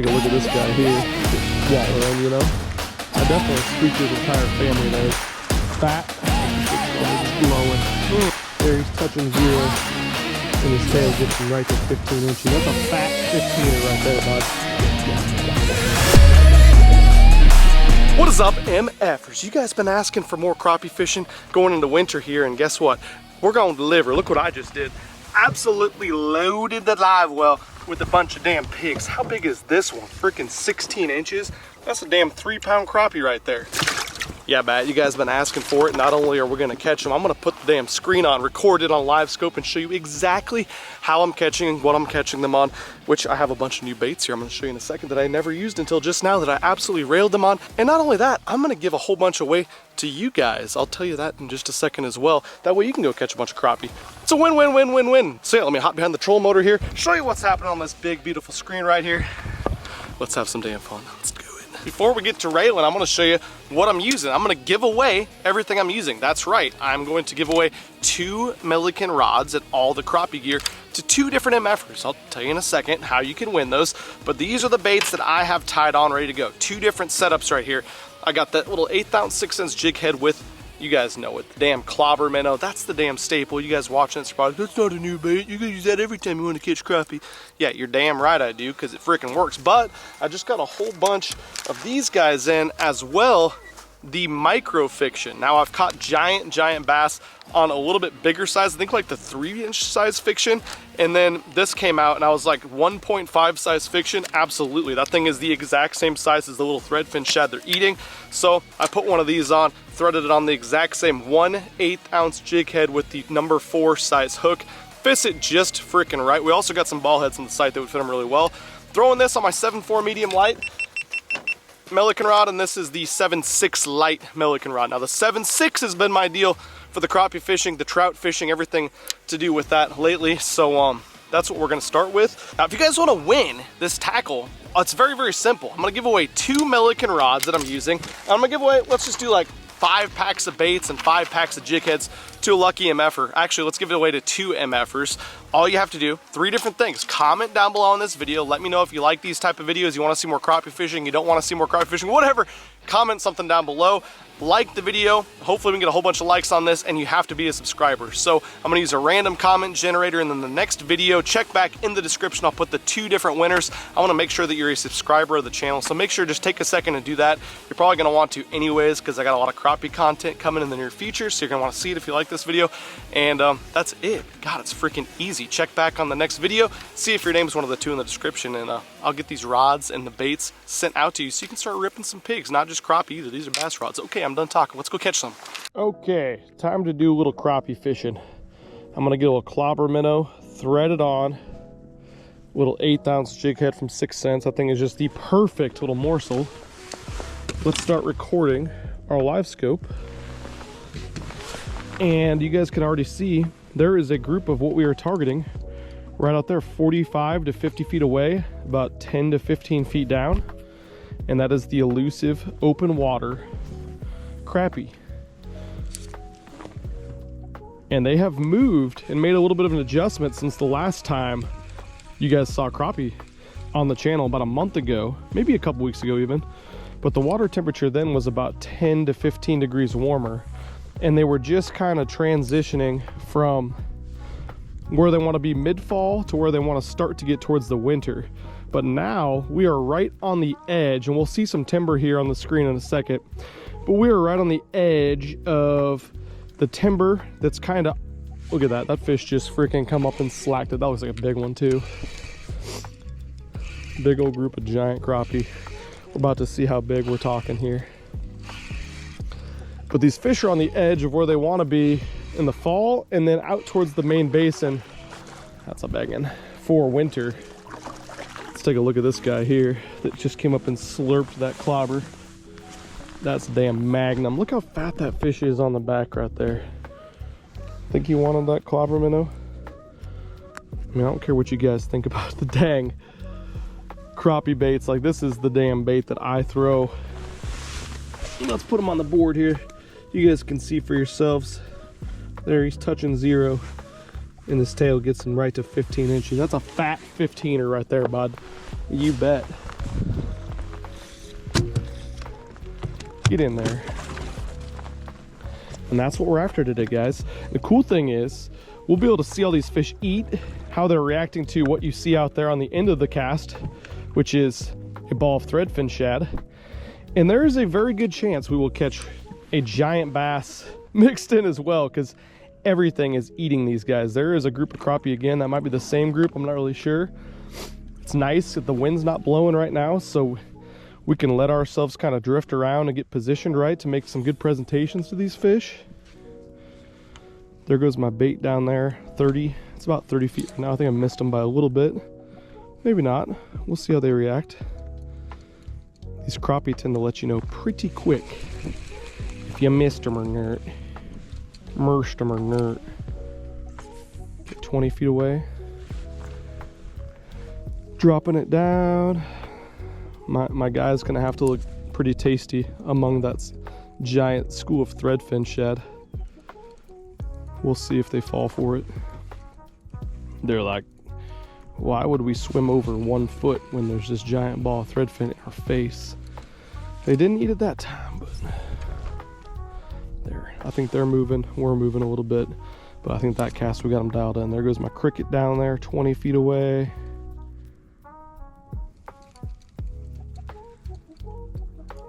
Take a look at this guy here, wallowing, you know. I definitely squeaked his entire family there. Fat, glowing. There he's touching zero, and his tail gets him right to 15 inches. That's a fat 15er right there, bud. What is up, MFers? You guys been asking for more crappie fishing going into winter here, and guess what? We're going to deliver. Look what I just did. Absolutely loaded the live well with a bunch of damn pigs. How big is this one? Freaking 16 inches. That's a damn 3-pound crappie right there. Yeah, Matt, you guys been asking for it. Not only are we gonna catch them, I'm gonna put the damn screen on, record it on live scope, and show you exactly how I'm catching and what I'm catching them on, which I have a bunch of new baits here I'm gonna show you in a second that I never used until just now that I absolutely railed them on. And not only that, I'm gonna give a whole bunch away to you guys. I'll tell you that in just a second as well. That way you can go catch a bunch of crappie. It's a win, win, win, win, win. So yeah, let me hop behind the troll motor here, show you what's happening on this big, beautiful screen right here. Let's have some damn fun. Let's go. Before we get to railing, I'm gonna show you what I'm using. I'm gonna give away everything I'm using. That's right, I'm going to give away 2 Milliken rods and all the crappie gear to 2 different MFers. I'll tell you in a second how you can win those, but these are the baits that I have tied on ready to go. 2 different setups right here. I got that little 1/8 ounce 6-cents jig head with, you guys know it, the damn clobber minnow. That's the damn staple. You guys watching this are probably, that's not a new bait. You can use that every time you want to catch crappie. Yeah, you're damn right I do, because it freaking works. But I just got a whole bunch of these guys in as well, the microfiction. Now I've caught giant bass on a little bit bigger size, I think like the 3-inch size fiction, and then this came out and I was like 1.5 size fiction. Absolutely, that thing is the exact same size as the little threadfin shad they're eating. So I put one of these on, threaded it on the exact same 1/8 ounce jig head with the number 4 size hook. Fits it just freaking right. We also got some ball heads on the site that would fit them really well. Throwing this on my 7.4 medium light Milliken rod, and this is the 7.6 light Milliken rod. Now the 7.6 has been my deal for the crappie fishing, the trout fishing, everything to do with that lately. So that's what we're gonna start with. Now if you guys wanna win this tackle, it's very, very simple. I'm gonna give away 2 Milliken rods that I'm using. I'm gonna give away, let's just do like 5 packs of baits and 5 packs of jig heads to a lucky MFer. Actually, let's give it away to 2 MFers. All you have to do, 3 different things. Comment down below on this video. Let me know if you like these type of videos, you wanna see more crappie fishing, you don't wanna see more crappie fishing, whatever. Comment something down below. Like the video. Hopefully we can get a whole bunch of likes on this, and you have to be a subscriber. So I'm gonna use a random comment generator, and then the next video, check back in the description, I'll put the 2 different winners. I wanna make sure that you're a subscriber of the channel, so make sure just take a second and do that. You're probably gonna want to anyways, because I got a lot of crappie content coming in the near future, so you're gonna wanna see it if you like this video. And that's it. God, it's freaking easy. Check back on the next video, see if your name's one of the 2 in the description, and I'll get these rods and the baits sent out to you so you can start ripping some pigs, not just crappie either. These are bass rods. Okay, I'm done talking. Let's go catch some. Okay, time to do a little crappie fishing. I'm gonna get a little clobber minnow, thread it on, little 1/8 ounce jig head from 6-cents. I think is just the perfect little morsel. Let's start recording our live scope. And you guys can already see there is a group of what we are targeting right out there, 45 to 50 feet away, about 10 to 15 feet down. And that is the elusive open water crappie. And they have moved and made a little bit of an adjustment since the last time you guys saw crappie on the channel about a month ago, maybe a couple weeks ago even. But the water temperature then was about 10 to 15 degrees warmer. And they were just kind of transitioning from where they want to be mid-fall to where they want to start to get towards the winter. But now we are right on the edge, and we'll see some timber here on the screen in a second. But we are right on the edge of the timber that's kind of, look at that, that fish just freaking come up and slacked it. That looks like a big one too. Big old group of giant crappie. We're about to see how big we're talking here. But these fish are on the edge of where they want to be in the fall, and then out towards the main basin, that's a begging, for winter. Let's take a look at this guy here that just came up and slurped that clobber. That's a damn magnum. Look how fat that fish is on the back right there. Think he wanted that clobber minnow? I mean, I don't care what you guys think about the dang crappie baits. Like, this is the damn bait that I throw. Let's put him on the board here. You guys can see for yourselves. There, he's touching zero, and his tail gets him right to 15 inches. That's a fat 15er right there, bud. You bet. Get in there. And that's what we're after today, guys. The cool thing is, we'll be able to see all these fish eat, how they're reacting to what you see out there on the end of the cast, which is a ball of threadfin shad. And there is a very good chance we will catch a giant bass mixed in as well, because everything is eating these guys. There is a group of crappie again. That might be the same group. I'm not really sure. It's nice that the wind's not blowing right now, so we can let ourselves kind of drift around and get positioned right to make some good presentations to these fish. There goes my bait down there, 30. It's about 30 feet now. I think I missed them by a little bit. Maybe not. We'll see how they react. These crappie tend to let you know pretty quick if you missed them or not. Immersed them or not. Get 20 feet away. Dropping it down. My guy's gonna have to look pretty tasty among that giant school of threadfin shad. We'll see if they fall for it. They're like, why would we swim over 1 foot when there's this giant ball of threadfin in our face? They didn't eat it that time, but there. I think they're moving. We're moving a little bit, but I think that cast, we got them dialed in. There goes my cricket down there, 20 feet away.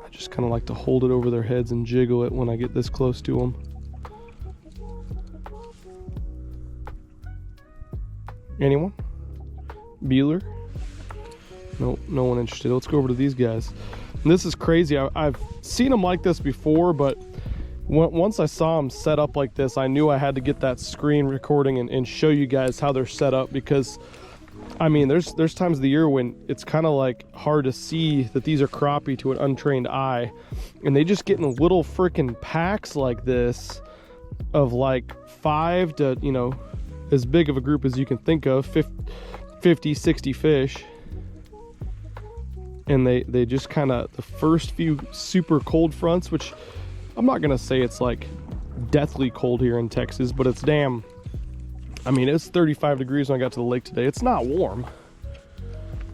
I just kind of like to hold it over their heads and jiggle it when I get this close to them. Anyone? Bueller? Nope, no one interested. Let's go over to these guys. And this is crazy. I've seen them like this before, but once I saw them set up like this, I knew I had to get that screen recording and show you guys how they're set up, because I mean, there's times of the year when it's kind of like hard to see that these are crappie to an untrained eye, and they just get in little freaking packs like this of like 5 to, you know, as big of a group as you can think of, 50, 60 fish. And they just kind of, the first few super cold fronts, which I'm not gonna say it's like deathly cold here in Texas, but it's damn, I mean, it's 35 degrees when I got to the lake today. It's not warm.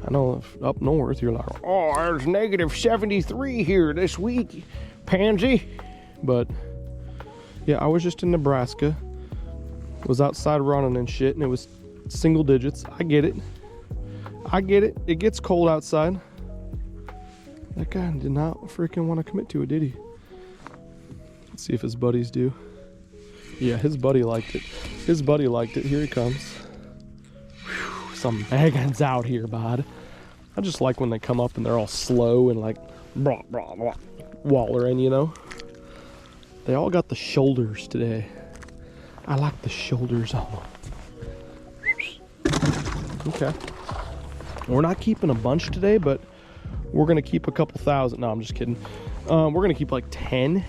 I know up north you're like, oh, there's negative 73 here this week, pansy. But yeah, I was just in Nebraska, was outside running and shit, and it was single digits. I get it. It gets cold outside. That guy did not freaking want to commit to it, did he? Let's see if his buddies do. Yeah, his buddy liked it. Here he comes. Whew, some baggins out here, bud. I just like when they come up and they're all slow and like blah, blah, blah, wallering, you know? They all got the shoulders today. I like the shoulders on them. Okay. We're not keeping a bunch today, but we're going to keep a couple thousand. No, I'm just kidding. We're going to keep like 10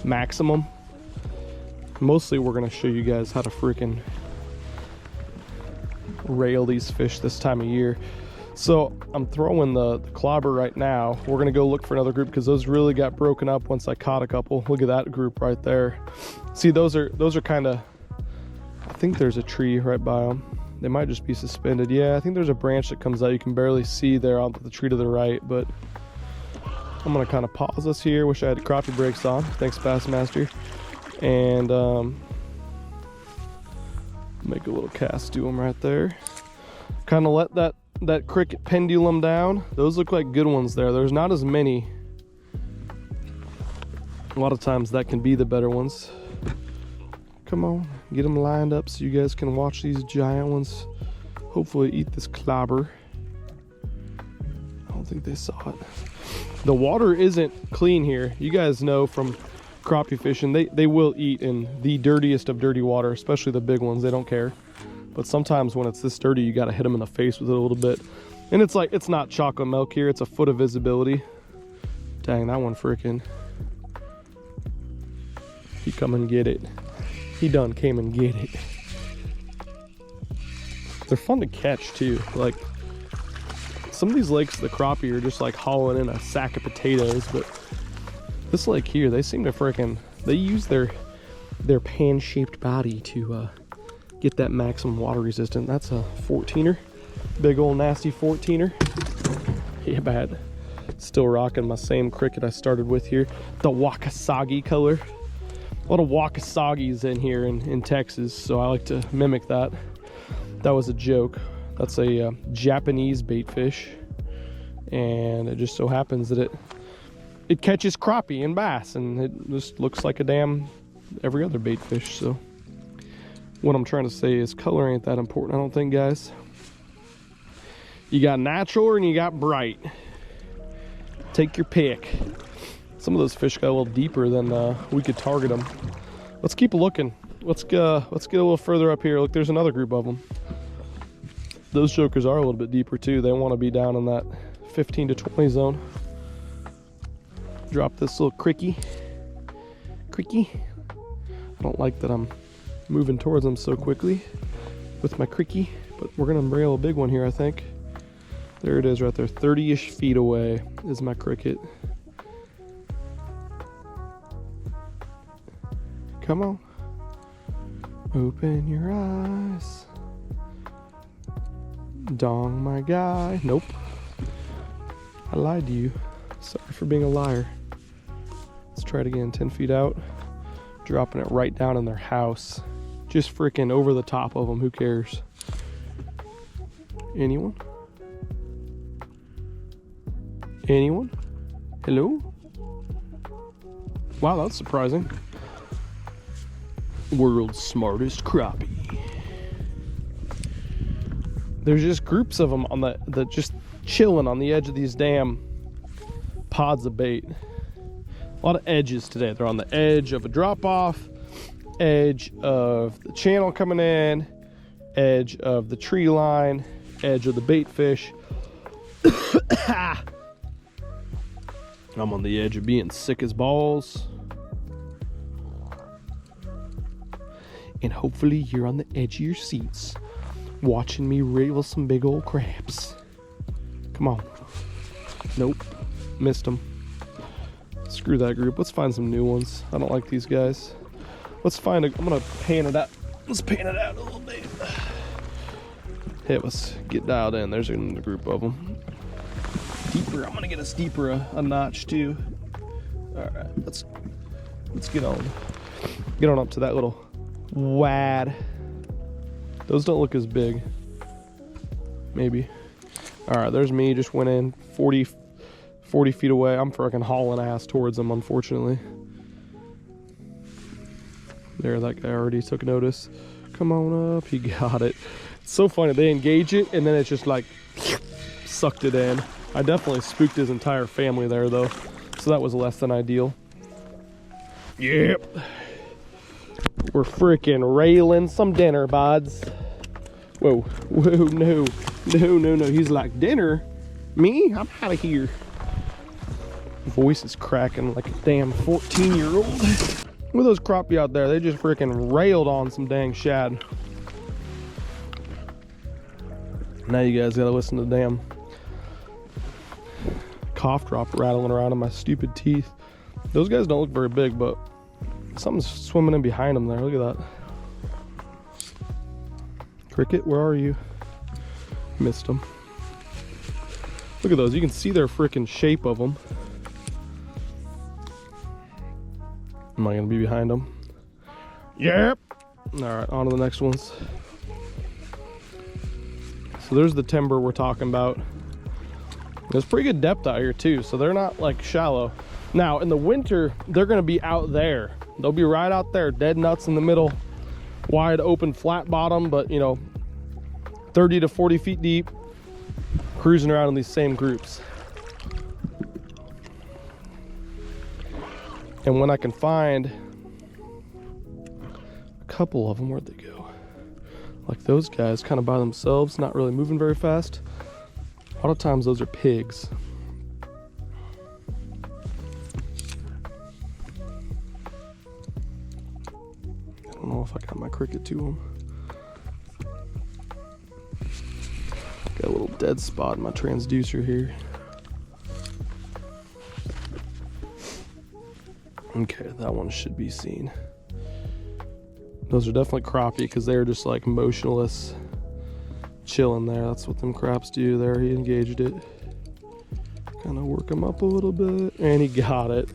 maximum. Mostly we're going to show you guys how to freaking rail these fish this time of year. So I'm throwing the clobber right now. We're going to go look for another group because those really got broken up once I caught a couple. Look at that group right there. See, those are kind of, I think there's a tree right by them. They might just be suspended. Yeah, I think there's a branch that comes out. You can barely see there on the tree to the right, but I'm gonna kind of pause this here. Wish I had crappie brakes on. Thanks, Bassmaster. And make a little cast to them right there. Kind of let that cricket pendulum down. Those look like good ones there. There's not as many. A lot of times that can be the better ones. Come on, get them lined up so you guys can watch these giant ones hopefully eat this clobber. I don't think they saw it. The water isn't clean here. You guys know from crappie fishing, they will eat in the dirtiest of dirty water, especially the big ones. They don't care. But sometimes when it's this dirty, you got to hit them in the face with it a little bit. And it's like, it's not chocolate milk here. It's a foot of visibility. Dang, that one freaking. He come and get it. He done came and get it. They're fun to catch too. Like some of these lakes, the crappie are just like hauling in a sack of potatoes, but this lake here, they seem to freaking, they use their pan-shaped body to get that maximum water resistance. That's a 14er, big old nasty 14er. Yeah, bad. Still rocking my same cricket I started with here, the Wakasagi color. A lot of Wakasagis in here in Texas, so I like to mimic that. That was a joke. That's a Japanese bait fish, and it just so happens that it catches crappie and bass, and it just looks like a damn every other bait fish. So what I'm trying to say is color ain't that important, I don't think, guys. You got natural and you got bright. Take your pick. Some of those fish got a little deeper than we could target them. Let's keep looking. Let's get a little further up here. Look, there's another group of them. Those jokers are a little bit deeper too. They want to be down in that 15 to 20 zone. Drop this little cricky. I don't like that I'm moving towards them so quickly with my cricky, but we're gonna rail a big one here, I think. There it is right there, 30-ish feet away is my cricket. Come on. Open your eyes. Dong, my guy. Nope. I lied to you. Sorry for being a liar. Let's try it again. 10 feet out. Dropping it right down in their house. Just freaking over the top of them. Who cares? Anyone? Anyone? Hello? Wow, that's surprising. World's smartest crappie. There's just groups of them on the just chilling on the edge of these damn pods of bait. A lot of edges today. They're on the edge of a drop off, edge of the channel coming in, edge of the tree line, edge of the bait fish. I'm on the edge of being sick as balls. And hopefully you're on the edge of your seats watching me reel some big old crabs. Come on. Nope. Missed them. Screw that group. Let's find some new ones. I don't like these guys. Let's find I'm gonna pan it out. Let's pan it out a little bit. Hey, let's get dialed in. There's another group of them. Deeper. I'm gonna get us deeper a notch too. All right, let's get on up to that little wad. Those don't look as big. Maybe. All right, there's me. Just went in 40 feet away. I'm freaking hauling ass towards them, unfortunately. There, that guy already took notice. Come on up. He got it. It's so funny. They engage it, and then it's just like sucked it in. I definitely spooked his entire family there, though. So that was less than ideal. Yep. We're freaking railing some dinner, buds. Whoa, whoa, no. He's like, dinner? Me? I'm out of here. Voice is cracking like a damn 14-year-old. Look at those crappie out there. They just freaking railed on some dang shad. Now you guys gotta listen to the damn cough drop rattling around in my stupid teeth. Those guys don't look very big, but something's swimming in behind them there. Look at that. Cricket, where are you? Missed them. Look at those. You can see their freaking shape of them. Am I gonna be behind them? Yep. All right, on to the next ones. So there's the timber we're talking about. There's pretty good depth out here too, so they're not like shallow. Now in the winter, they're gonna be out there. They'll be right out there, dead nuts in the middle, wide open, flat bottom, but you know, 30 to 40 feet deep, cruising around in these same groups. And when I can find a couple of them, where'd they go? Like those guys kind of by themselves, not really moving very fast. A lot of times those are pigs. I don't know if I got my cricket to them. Got a little dead spot in my transducer here. Okay, that one should be seen. Those are definitely crappie because they're just like motionless, chilling there. That's what them craps do there. He engaged it. Kind of work him up a little bit, and he got it.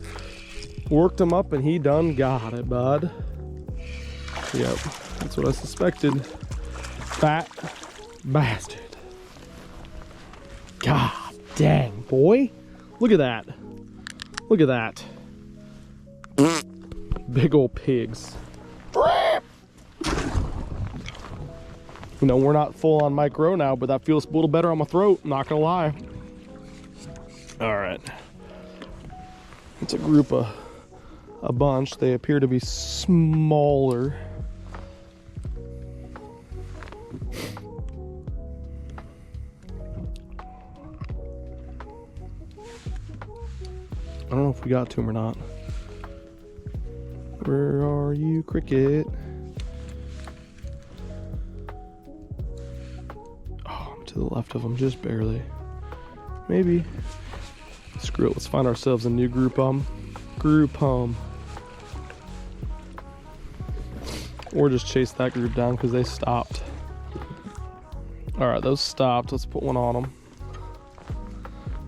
Worked him up and he done got it, bud. Yep, that's what I suspected. Fat bastard. God dang, boy. Look at that. Look at that. Big old pigs. You know, we're not full on micro now, but that feels a little better on my throat, not gonna lie. All right. It's a group of a bunch. They appear to be smaller. I don't know if we got to him or not. Where are you, cricket? Oh, I'm to the left of him, just barely. Maybe. Screw it, let's find ourselves a new group home. Or just chase that group down because they stopped. All right, those stopped. Let's put one on them.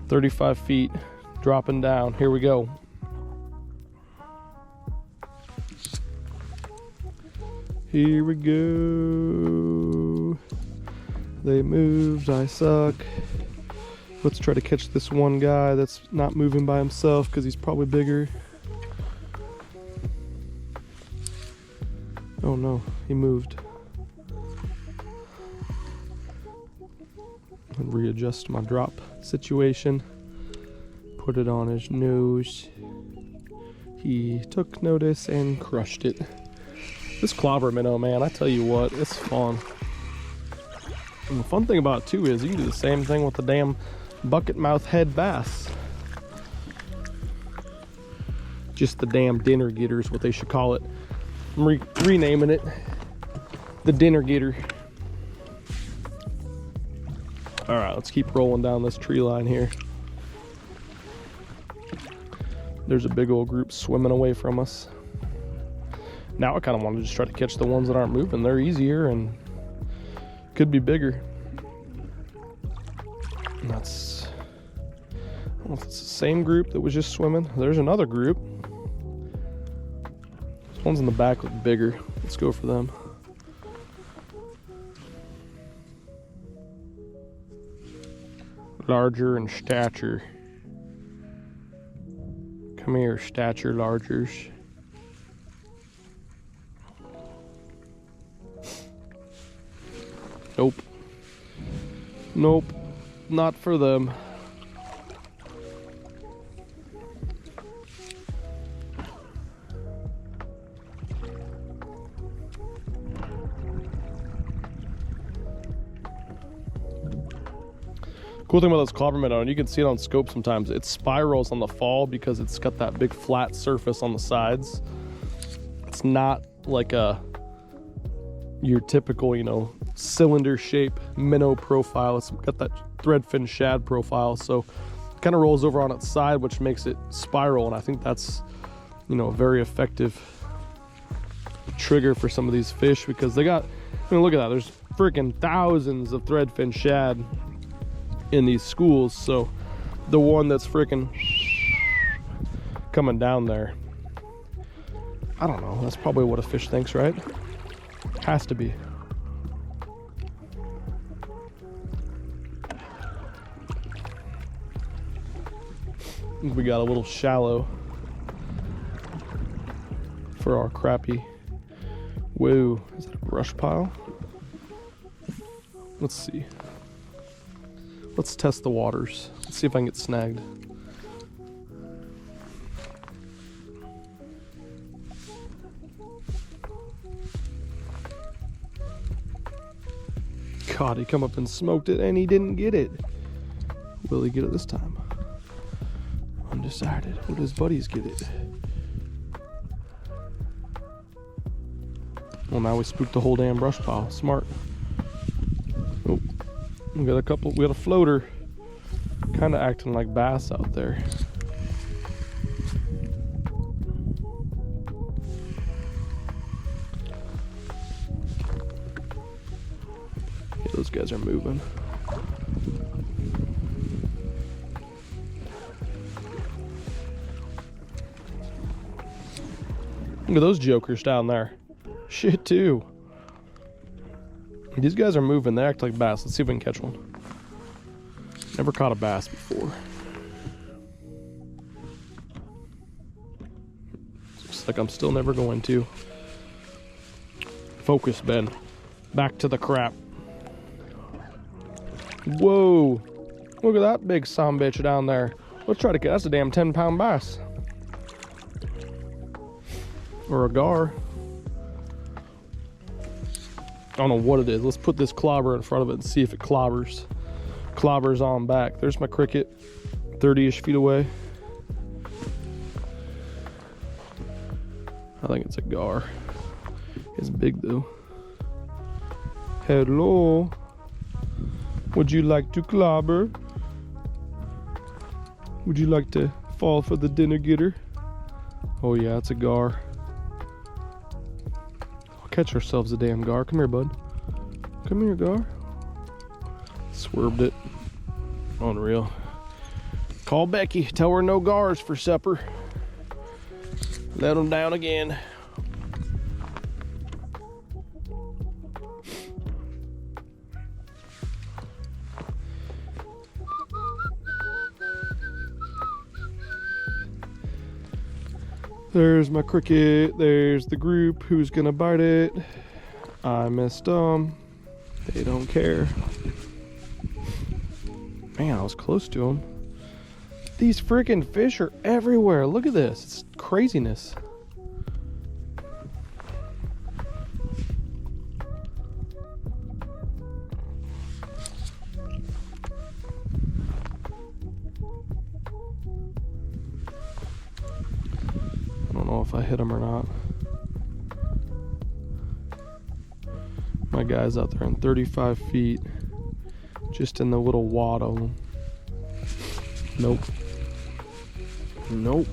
35 feet, dropping down. Here we go. Here we go. They moved, I suck. Let's try to catch this one guy that's not moving by himself because he's probably bigger. Oh no, he moved. And readjust my drop situation. Put it on his nose. He took notice and crushed it. This clobber minnow, man, I tell you what, it's fun. And the fun thing about it too is you can do the same thing with the damn bucket mouth head bass. Just the damn dinner getter is what they should call it. I'm renaming it the dinner getter. All right, let's keep rolling down this tree line here. There's a big old group swimming away from us. Now I kind of want to just try to catch the ones that aren't moving. They're easier and could be bigger. And that's, I don't know if it's the same group that was just swimming. There's another group. Those ones in the back look bigger. Let's go for them. Larger in stature. Come here, stature largers. Nope. Nope. Not for them. Cool thing about this clobber minnow, and you can see it on scope sometimes, it spirals on the fall because it's got that big flat surface on the sides. It's not like your typical, you know, cylinder shape minnow profile. It's got that threadfin shad profile, so it kind of rolls over on its side, which makes it spiral, and I think that's, you know, a very effective trigger for some of these fish because they got, I mean, look at that, there's freaking thousands of threadfin shad in these schools, so the one that's freaking coming down there, I don't know, that's probably what a fish thinks, right? Has to be. We got a little shallow for our crappie. Whoa, is that a brush pile? Let's see. Let's test the waters. Let's see if I can get snagged. God, he come up and smoked it and he didn't get it. Will he get it this time? Undecided. Will his buddies get it? Well, now we spooked the whole damn brush pile. Smart. Oh, we got a couple. We got a floater, kind of acting like bass out there. Yeah, those guys are moving. Look at those jokers down there. Shit too. These guys are moving. They act like bass. Let's see if we can catch one. Never caught a bass before. Looks like I'm still never going to. Focus, Ben. Back to the crap. Whoa. Look at that big sumbitch down there. Let's try to get, that's a damn 10-pound bass. Or a gar. I don't know what it is. Let's put this clobber in front of it and see if it clobbers. Clobbers on back. There's my cricket, 30-ish feet away. I think it's a gar. It's big though. Hello. Would you like to clobber? Would you like to fall for the dinner getter? Oh yeah, it's a gar. I'll catch ourselves a damn gar. Come here, bud. Come here, gar. Swerved it. Unreal. Call Becky. Tell her no gars for supper. Let them down again. There's my cricket. There's the group. Who's gonna bite it? I missed them. They don't care. Man, I was close to them. These freaking fish are everywhere. Look at this. It's craziness. I don't know if I hit them or not. My guy's out there in 35 feet. Just in the little wad of them. Nope. Nope.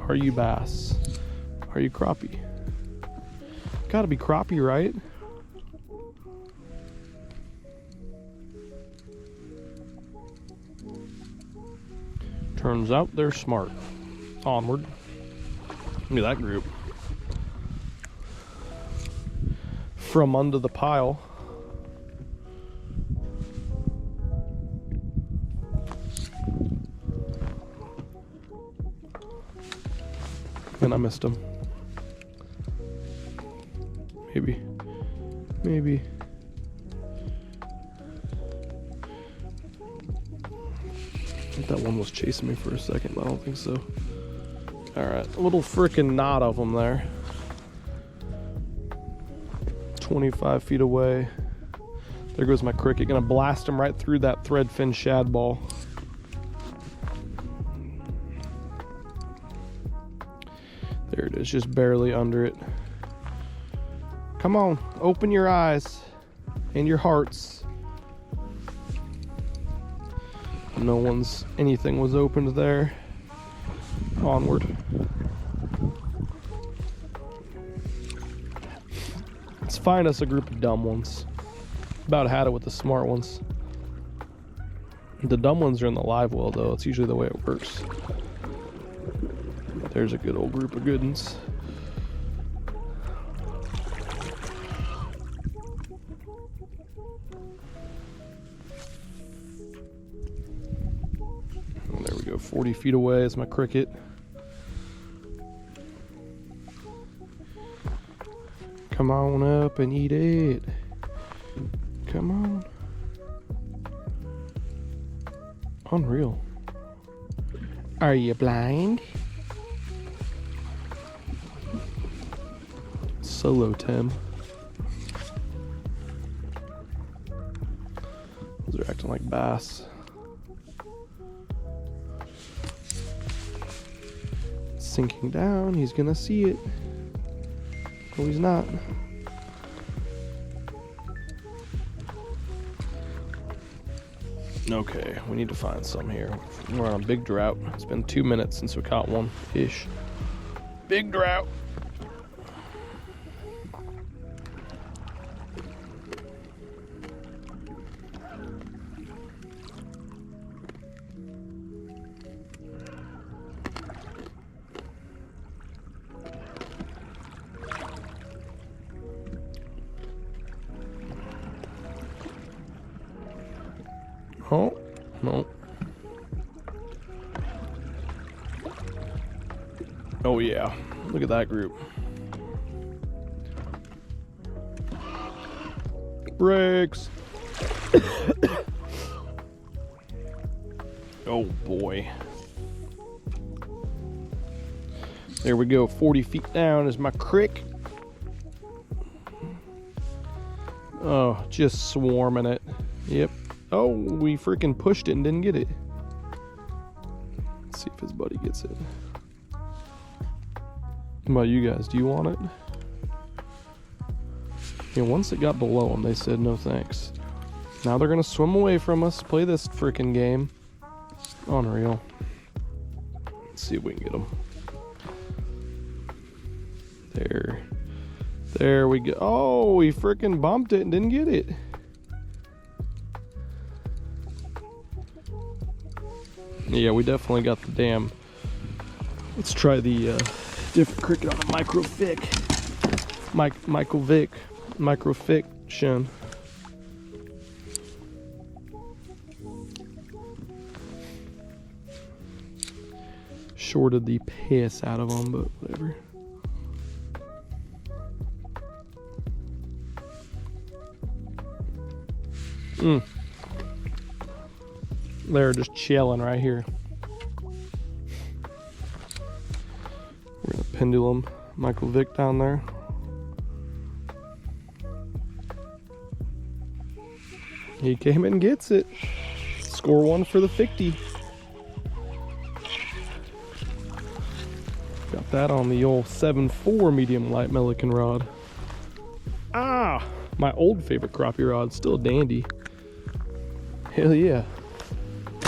Are you bass? Are you crappie? Gotta be crappie, right? Turns out they're smart. Onward. Look at that group. From under the pile. And I missed him. Maybe. I think that one was chasing me for a second, but I don't think so. Alright, a little freaking knot of them there. 25 feet away. There goes my cricket. Gonna blast him right through that threadfin shad ball. There it is, just barely under it. Come on, open your eyes and your hearts. Anything was opened there. Onward. Let's find us a group of dumb ones. About had it with the smart ones. The dumb ones are in the live well though. It's usually the way it works. There's a good old group of good ones. There we go, 40 feet away is my cricket. Come on up and eat it. Come on. Unreal. Are you blind? Solo Tim. Those are acting like bass. Sinking down, he's gonna see it. No, he's not. Okay, we need to find some here. We're on a big drought. It's been 2 minutes since we caught one-ish. Big drought. No. Oh yeah, look at that group. Brakes. Oh boy. There we go, 40 feet down is my crick. Oh, just swarming it. Yep. Oh, we freaking pushed it and didn't get it. Let's see if his buddy gets it. How about you guys? Do you want it? Yeah, once it got below them, they said no thanks. Now they're gonna swim away from us, play this freaking game. Unreal. Let's see if we can get them. There we go. Oh, we freaking bumped it and didn't get it. Yeah, we definitely got the damn. Let's try the different cricket on a microfiction. Shorted the piss out of them, but whatever. They're just chilling right here. We're gonna pendulum Michael Vick down there. He came and gets it. Score one for the 50. Got that on the old 7.4 medium light Milliken rod. Ah, my old favorite crappie rod, still dandy. Hell yeah.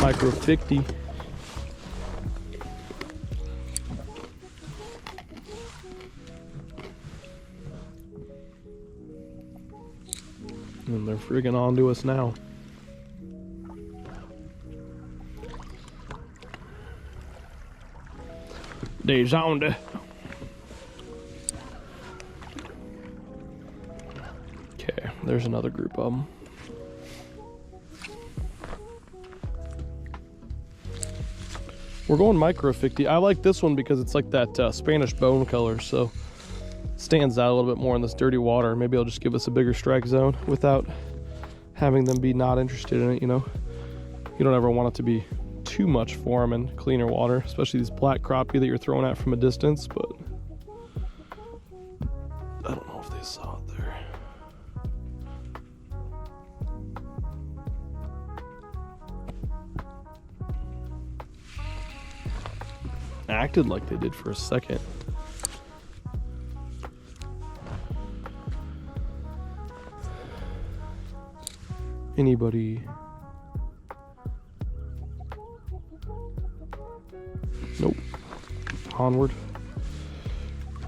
Micro 50. And they're friggin' on to us now. They's on to. Okay, there's another group of them. We're going micro 50. I like this one because it's like that Spanish bone color, so stands out a little bit more in this dirty water. Maybe it'll just give us a bigger strike zone without having them be not interested in it, you know. You don't ever want it to be too much for them in cleaner water, especially these black crappie that you're throwing at from a distance, but I don't know if they saw it there. Acted like they did for a second. Anybody? Nope. Onward.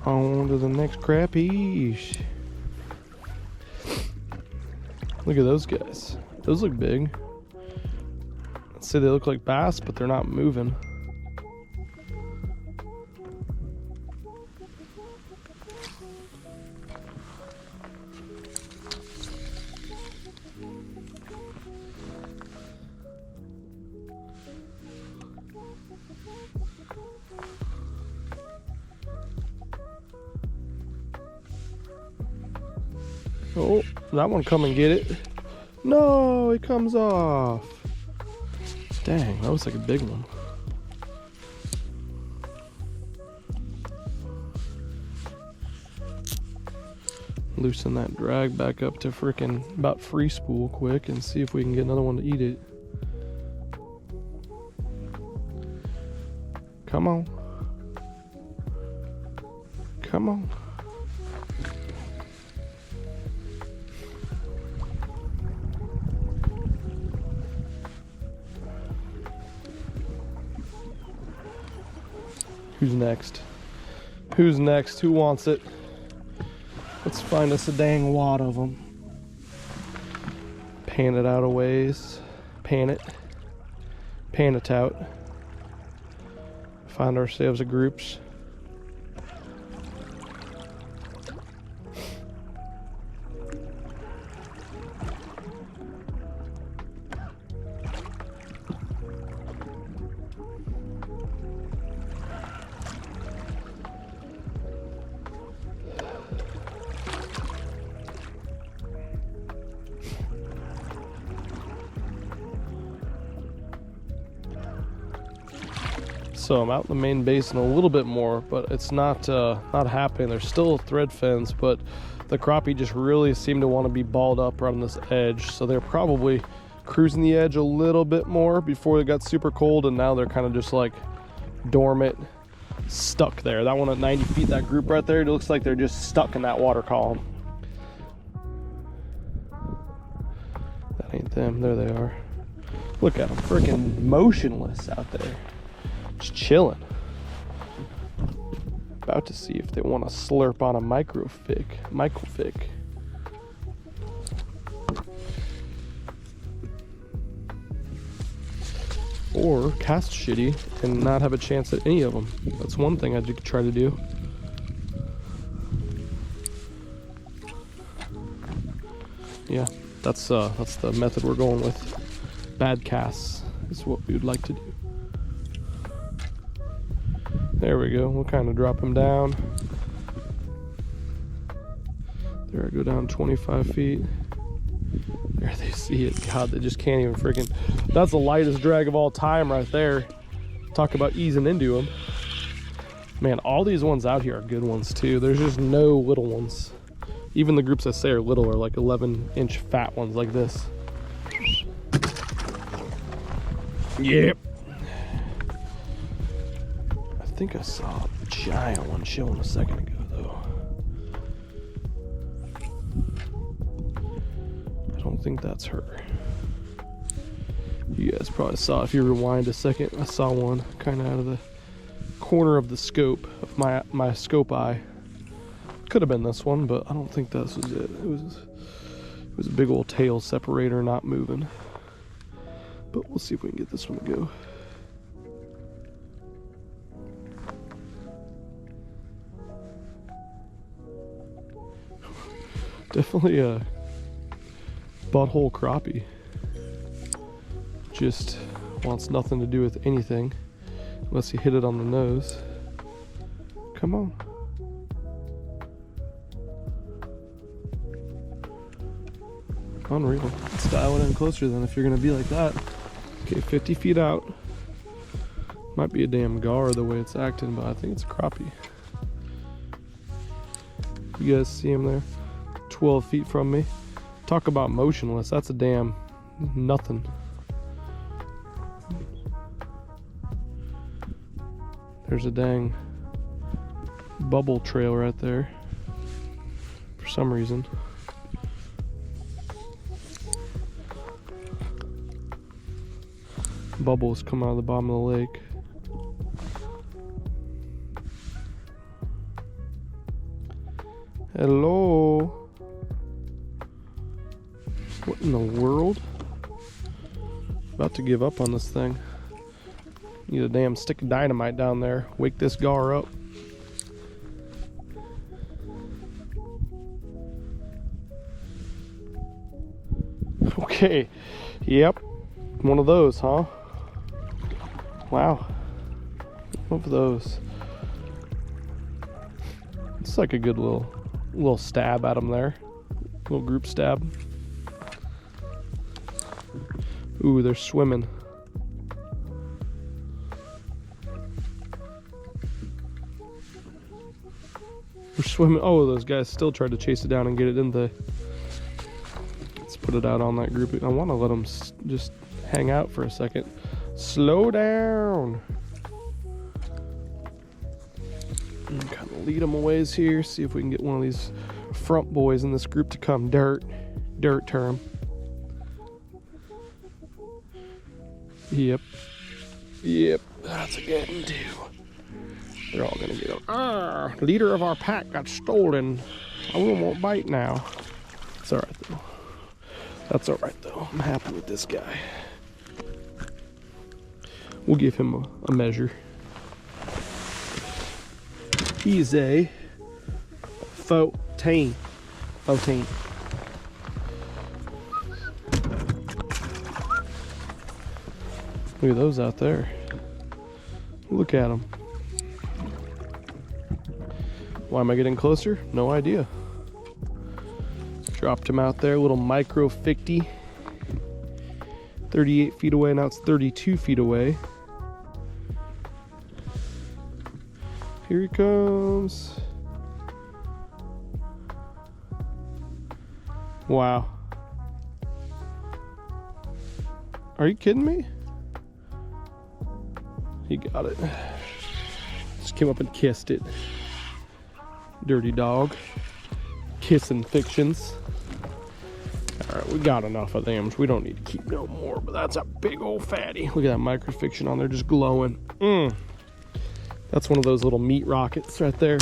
On to the next crappies. Look at those guys. Those look big. I'd say they look like bass, but they're not moving. Oh, that one come and get it. No, it comes off. Dang, that was like a big one. Loosen that drag back up to frickin' about free spool quick and see if we can get another one to eat it. Come on. Come on. Who's next? Who's next? Who wants it? Let's find us a dang wad of them. Pan it out a ways. Pan it. Pan it out. Find ourselves a groups. So I'm out in the main basin a little bit more, but it's not happening. There's still thread fins, but the crappie just really seem to want to be balled up right on this edge. So they're probably cruising the edge a little bit more before it got super cold, and now they're kind of just like dormant, stuck there. That one at 90 feet, that group right there, it looks like they're just stuck in that water column. That ain't them. There they are. Look at them, freaking motionless out there. Just chilling. About to see if they want to slurp on a microfig. Or cast shitty and not have a chance at any of them. That's one thing I could try to do. Yeah, that's the method we're going with. Bad casts is what we would like to do. There we go. We'll kind of drop him down. There I go down 25 feet. There they see it. God, they just can't even freaking... That's the lightest drag of all time right there. Talk about easing into them. Man, all these ones out here are good ones too. There's just no little ones. Even the groups I say are little are like 11-inch fat ones like this. Yep. I think I saw a giant one showing a second ago though. I don't think that's her. You guys probably saw, if you rewind a second, I saw one kind of out of the corner of the scope of my scope eye. Could have been this one, but I don't think this was it. It was a big old tail separator not moving. But we'll see if we can get this one to go. Definitely a butthole crappie. Just wants nothing to do with anything unless you hit it on the nose. Come on. Unreal. Let's dial it in closer then if you're gonna be like that. Okay, 50 feet out. Might be a damn gar the way it's acting, but I think it's a crappie. You guys see him there? 12 feet from me. Talk about motionless. That's a damn nothing. There's a dang bubble trail right there for some reason. Bubbles come out of the bottom of the lake. Hello? What in the world? About to give up on this thing. Need a damn stick of dynamite down there. Wake this gar up. Okay. Yep. One of those, huh? Wow. One of those. It's like a good little stab at him there. Little group stab. Ooh, they're swimming. They're swimming. Oh, those guys still tried to chase it down and get it in the... Let's put it out on that group. I want to let them just hang out for a second. Slow down. And kind of lead them a ways here. See if we can get one of these front boys in this group to come dirt term. Yep. That's a good one too. They're all gonna get leader of our pack got stolen. I won't bite now. It's all right though. That's all right though. I'm happy with this guy. We'll give him a measure. He's a 14. Look at those out there. Look at them. Why am I getting closer? No idea. Dropped him out there, a little micro 50. 38 feet away, now it's 32 feet away. Here he comes. Wow. Are you kidding me? He got it. Just came up and kissed it. Dirty dog. Kissing fictions. Alright, we got enough of them. We don't need to keep no more, but that's a big old fatty. Look at that microfiction on there just glowing. That's one of those little meat rockets right there.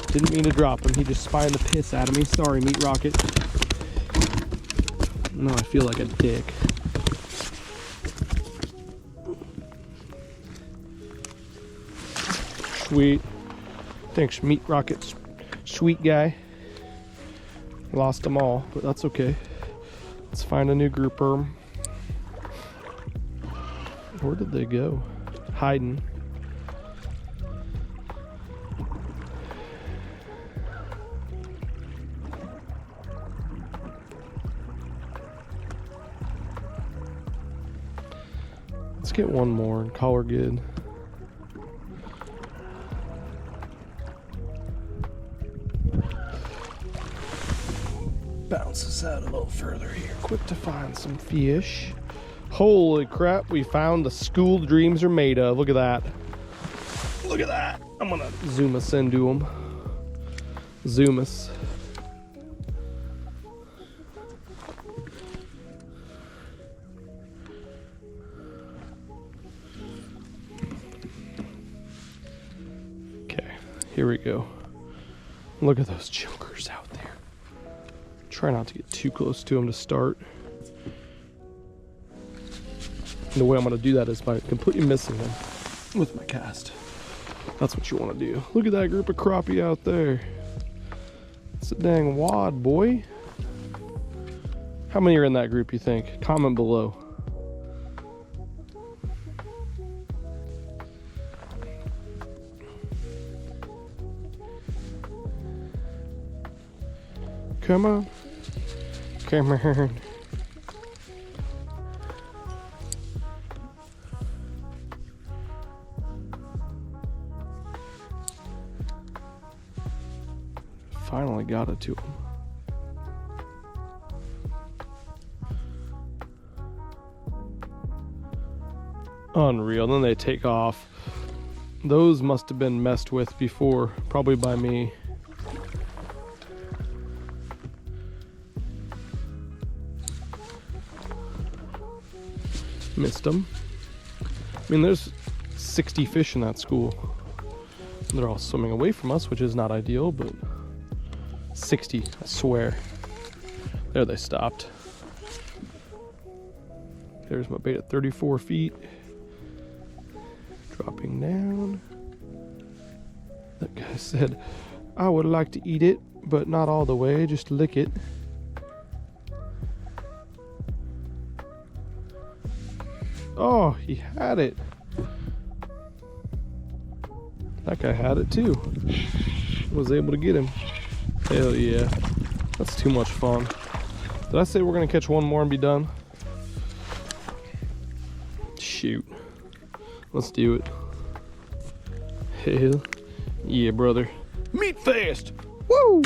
Didn't mean to drop him. He just spined the piss out of me. Sorry, meat rocket. No, I feel like a dick. Sweet. Thanks, meat rocket. Sweet guy. Lost them all, but that's okay. Let's find a new grouper. Where did they go? Hiding. Let's get one more and call her good. Bounce us out a little further here. Quick to find some fish. Holy crap, we found the school dreams are made of. Look at that. Look at that. I'm gonna zoom us into them. Zoom us. Okay, here we go. Look at those chokers out there. Try not to get too close to them to start. And the way I'm going to do that is by completely missing them with my cast. That's what you want to do. Look at that group of crappie out there. It's a dang wad, boy. How many are in that group, you think? Comment below. Come on. Come on. Finally got it to him. Unreal. Then they take off. Those must have been messed with before, probably by me. Missed them. I mean, there's 60 fish in that school. They're all swimming away from us, which is not ideal, but 60, I swear. There they stopped. There's my bait at 34 feet. Dropping down. That guy said, I would like to eat it, but not all the way, just lick it. Oh, he had it. That guy had it too. Was able to get him. Hell yeah. That's too much fun. Did I say we're gonna catch one more and be done? Shoot. Let's do it. Hell yeah, brother. Meat fest! Woo!